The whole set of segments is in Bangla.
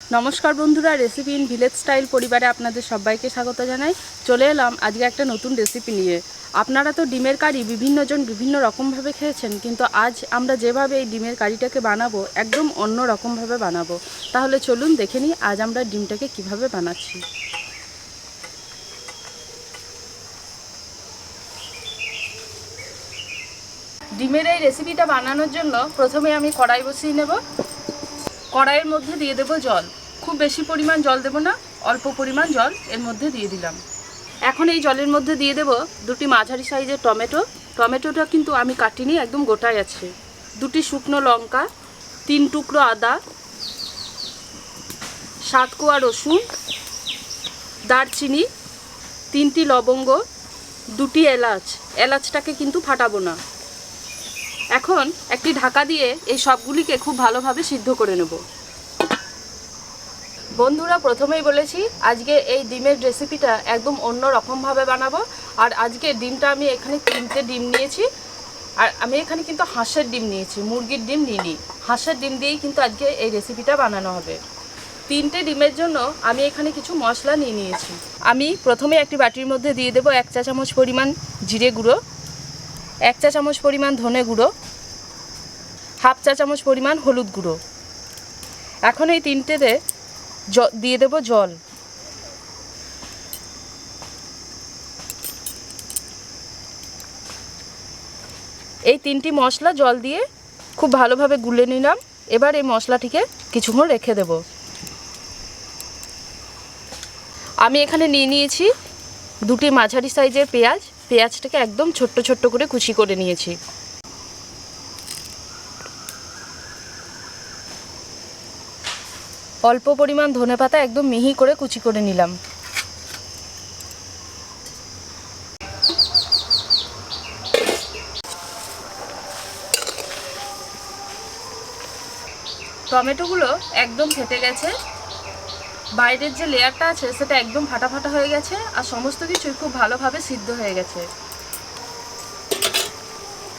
নমস্কার বন্ধুরা, রেসিপি ইন ভিলেজ স্টাইল পরিবারে আপনাদের সবাইকে স্বাগত জানাই। চলে এলাম আজকে একটা নতুন রেসিপি নিয়ে। আপনারা তো ডিমের কারি বিভিন্নজন বিভিন্ন রকমভাবে খেয়েছেন, কিন্তু আজ আমরা যেভাবে এই ডিমের কারিটাকে বানাবো একদম অন্য রকমভাবে বানাবো। তাহলে চলুন দেখে নিই আজ আমরা ডিমটাকে কিভাবে বানাচ্ছি। ডিমের এই রেসিপিটা বানানোর জন্য প্রথমে আমি কড়াই বসিয়ে নেব। কড়াইয়ের মধ্যে দিয়ে দেব জল। খুব বেশি পরিমাণ জল দেব না, অল্প পরিমাণ জল এর মধ্যে দিয়ে দিলাম। এখন এই জলের মধ্যে দিয়ে দেব দুটি মাঝারি সাইজের টমেটো। টমেটোটা কিন্তু আমি কাটিনি, একদম গোটাই আছে। দুটি শুকনো লঙ্কা, 3 টুকরো আদা, 7 কোয়া রসুন, দারচিনি, 3টি লবঙ্গ, 2টি এলাচ। এলাচটাকে কিন্তু ফাটাবো না। এখন একটি ঢাকা দিয়ে এই সবগুলিকে খুব ভালোভাবে সিদ্ধ করে নেব। বন্ধুরা, প্রথমেই বলেছি আজকে এই ডিমের রেসিপিটা একদম অন্য রকমভাবে বানাবো। আর আজকে ডিমটা আমি এখানে 3টে ডিম নিয়েছি। আর আমি এখানে কিন্তু হাঁসের ডিম নিয়েছি, মুরগির ডিম নিইনি। হাঁসের ডিম দিয়েই কিন্তু আজকে এই রেসিপিটা বানানো হবে। 3টে ডিমের জন্য আমি এখানে কিছু মশলা নিয়ে নিয়েছি। আমি প্রথমে একটি বাটির মধ্যে দিয়ে দেবো 1 চা চামচ পরিমাণ জিরে গুঁড়ো, 1 চা চামচ পরিমাণ ধনে গুঁড়ো, 1/2 চা চামচ পরিমাণ হলুদ গুঁড়ো। এখন এই 3টেতে দিয়ে দেব জল। এই 3টি মশলা জল দিয়ে খুব ভালোভাবে গুলে নিলাম। এবার এই মশলাটিকে কিছুক্ষণ রেখে দেব। আমি এখানে নিয়ে নিয়েছি 2টি মাঝারি সাইজের পেঁয়াজ। পেঁয়াজটাকে একদম ছোট্ট ছোট্ট করে কুচি করে নিয়েছি। অল্প পরিমাণ ধনেপাতা একদম মিহি করে কুচি করে নিলাম। টমেটোগুলো একদম ফেটে গেছে, বাইরের যে লেয়ারটা আছে সেটা একদম ফাটা ফাটা হয়ে গেছে, আর সমস্ত কিছুই খুব ভালোভাবে সিদ্ধ হয়ে গেছে।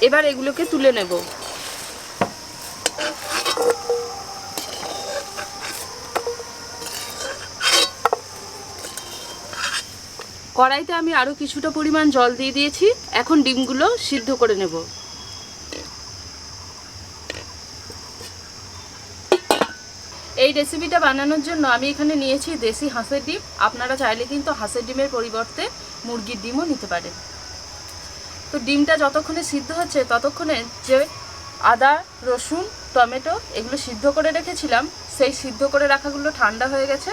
এবার এগুলোকে তুলে নেব। কড়াইতে আমি আরও কিছুটা পরিমাণ জল দিয়ে দিয়েছি। এখন ডিমগুলো সিদ্ধ করে নেব। এই রেসিপিটা বানানোর জন্য আমি এখানে নিয়েছি দেশি হাঁসের ডিম। আপনারা চাইলে কিন্তু হাঁসের ডিমের পরিবর্তে মুরগির ডিমও নিতে পারেন। তো ডিমটা যতক্ষণে সিদ্ধ হচ্ছে ততক্ষণে যে আদা, রসুন, টমেটো এগুলো সিদ্ধ করে রেখেছিলাম, সেই সিদ্ধ করে রাখাগুলো ঠান্ডা হয়ে গেছে।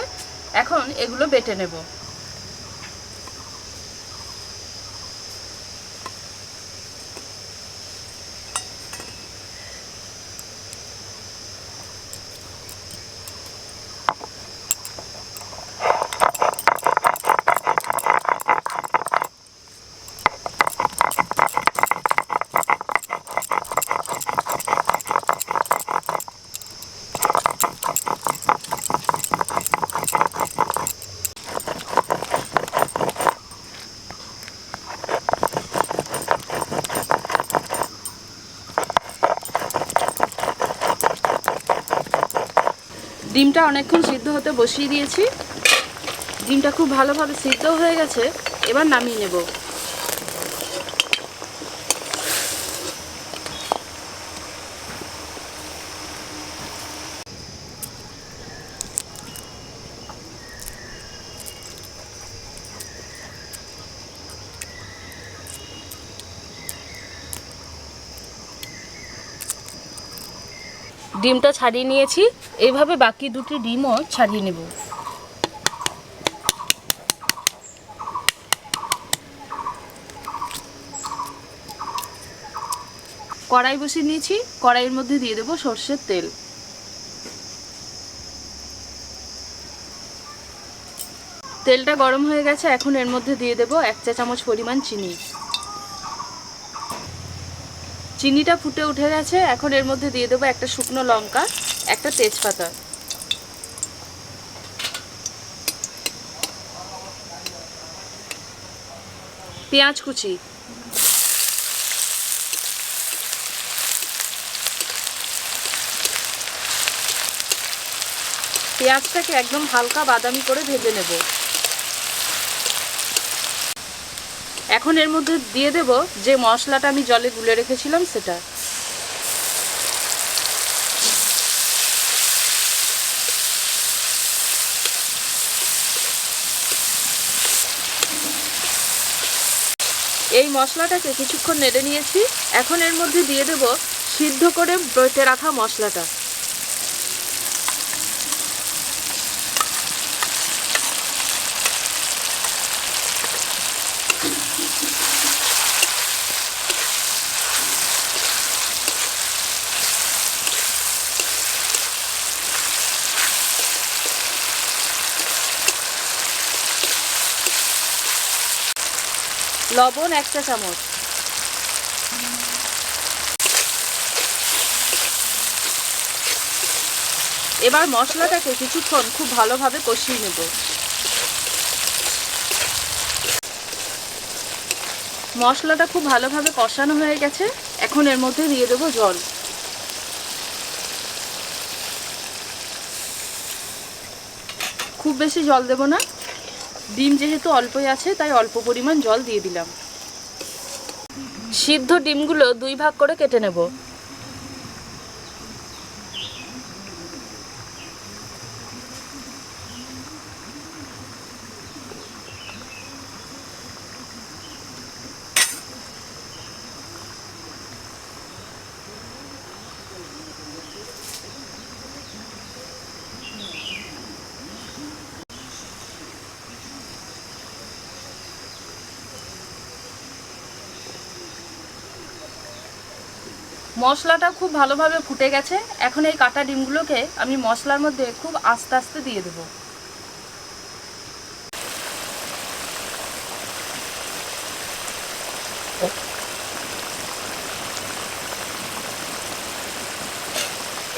এখন এগুলো বেটে নেব। ডিমটা অনেকক্ষণ সিদ্ধ হতে বসিয়ে দিয়েছি। ডিমটা খুব ভালোভাবে সিদ্ধ হয়ে গেছে। এবার নামিয়ে নেব। ডিমটা ছাড়িয়ে নিয়েছি। এইভাবে বাকি 2টি ডিমও ছাড়িয়ে নেব। কড়াই বসিয়ে নিয়েছি। কড়াইয়ের মধ্যে দিয়ে দেব সরষের তেল। তেলটা গরম হয়ে গেছে। এখন এর মধ্যে দিয়ে দেব 1 চা চামচ পরিমাণ চিনি। চিনিটা ফুটে উঠে গেছে। এখন এর মধ্যে দিয়ে দেবো একটা শুকনো লঙ্কা, একটা তেজপাতা, পেঁয়াজ কুচি, পেঁয়াজটাকে একদম হালকা বাদামি করে ভেজে নেব। এখন এর মধ্যে দিয়ে দেব যে মশলাটা আমি জলে গুলে রেখেছিলাম সেটা। এই মশলাটাকে কিছুক্ষণ নেড়ে নিয়েছি। এখন এর মধ্যে দিয়ে দেব সিদ্ধ করে বেটে রাখা মশলাটা। লবণ 1 চা চামচ। এবার মশলাটাকে কিছুক্ষণ খুব ভালোভাবে কষিয়ে নেব। মশলাটা খুব ভালোভাবে কষানো হয়ে গেছে। এখন এর মধ্যে দিয়ে দেব জল। খুব বেশি জল দেব না, ডিম যেহেতু অল্পই আছে তাই অল্প পরিমাণ জল দিয়ে দিলাম। সিদ্ধ ডিমগুলো 2 ভাগ করে কেটে নেব। মশলাটা খুব ভালোভাবে ফুটে গেছে। এখন এই কাটা ডিমগুলোকে আমি মশলার মধ্যে খুব আস্তে আস্তে দিয়ে দেব।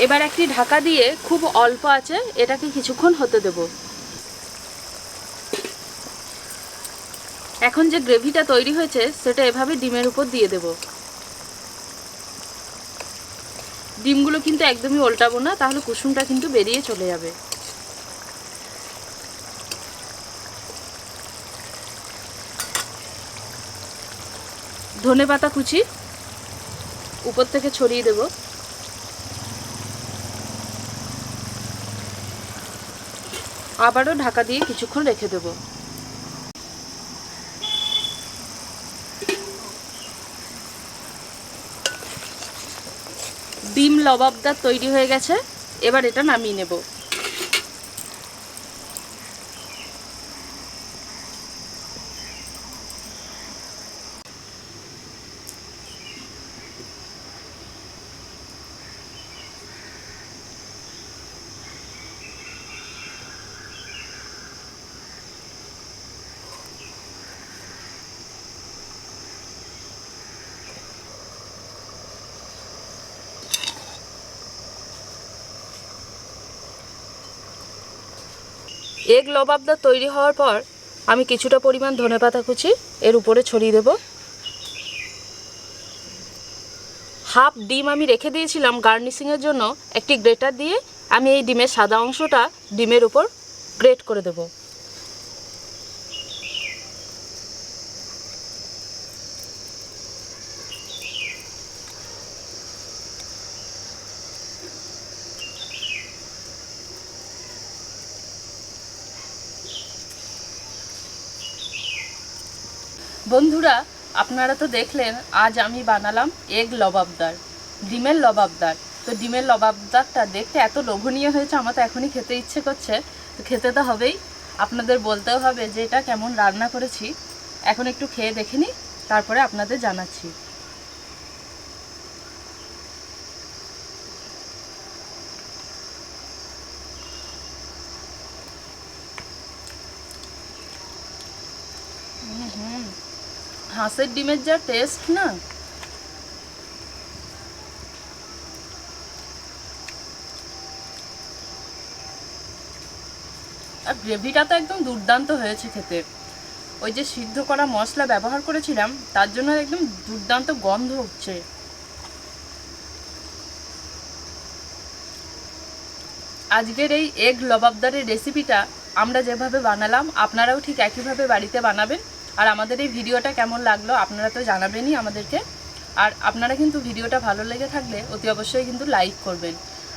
এবার একটি ঢাকা দিয়ে খুব অল্প আঁচে এটাকে কিছুক্ষণ হতে দেব। এখন যে গ্রেভিটা তৈরি হয়েছে সেটা এভাবে ডিমের উপর দিয়ে দেব। ডিমগুলো কিন্তু একদমই উল্টাবো না, তাহলে কুসুমটা কিন্তু বেরিয়ে চলে যাবে। ধনেপাতা কুচি উপর থেকে ছড়িয়ে দেব। আবারও ঢাকা দিয়ে কিছুক্ষণ রেখে দেব। ডিম লবাবদার তৈরি হয়ে গেছে। এবার এটা নামিয়ে নেব। এগ লবাবদার তৈরি হওয়ার পর আমি কিছুটা পরিমাণ ধনেপাতা কুচি এর উপরে ছড়িয়ে দেব। হাফ ডিম আমি রেখে দিয়েছিলাম গার্নিশিংয়ের জন্য। একটি গ্রেটার দিয়ে আমি এই ডিমের সাদা অংশটা ডিমের উপর গ্রেট করে দেব। বন্ধুরা, আপনারা তো দেখলেন আজ আমি বানালাম এগ লবাবদার, ডিমের লবাবদার। তো ডিমের লবাবদারটা দেখতে এত লোভনীয় হয়েছে, আমার তো এখনই খেতে ইচ্ছে করছে। তো খেতে তো হবেই, আপনাদের বলতেও হবে যে এটা কেমন রান্না করেছি। এখন একটু খেয়ে দেখে নিই, তারপরে আপনাদের জানাচ্ছি। হাঁসের ডিমের যা টেস্ট না, আর গ্রেভিটা তো একদম দুর্দান্ত হয়েছে খেতে। ওই যে সিদ্ধ করা মশলা ব্যবহার করেছিলাম তার জন্য একদম দুর্দান্ত গন্ধ হচ্ছে। আজকের এই এগ লবাবদারের রেসিপিটা আমরা যেভাবে বানালাম আপনারাও ঠিক একইভাবে বাড়িতে বানাবেন। আর আমাদের এই ভিডিওটা কেমন লাগলো আপনারা তো জানাবেনই আমাদেরকে। আর আপনারা কিন্তু ভিডিওটা ভালো লেগে থাকলে অতি অবশ্যই কিন্তু লাইক করবেন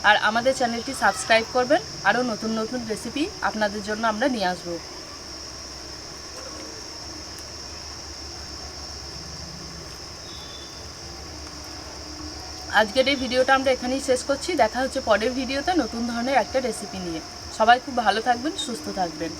আর আমাদের চ্যানেলটি সাবস্ক্রাইব করবেন। আরও নতুন নতুন রেসিপি আপনাদের জন্য আমরা নিয়ে আসবো। আজকের এই ভিডিওটা আমরা এখানেই শেষ করছি। দেখা হচ্ছে পরের ভিডিওতে নতুন ধরনের একটা রেসিপি নিয়ে। সবাই খুব ভালো থাকবেন, সুস্থ থাকবেন।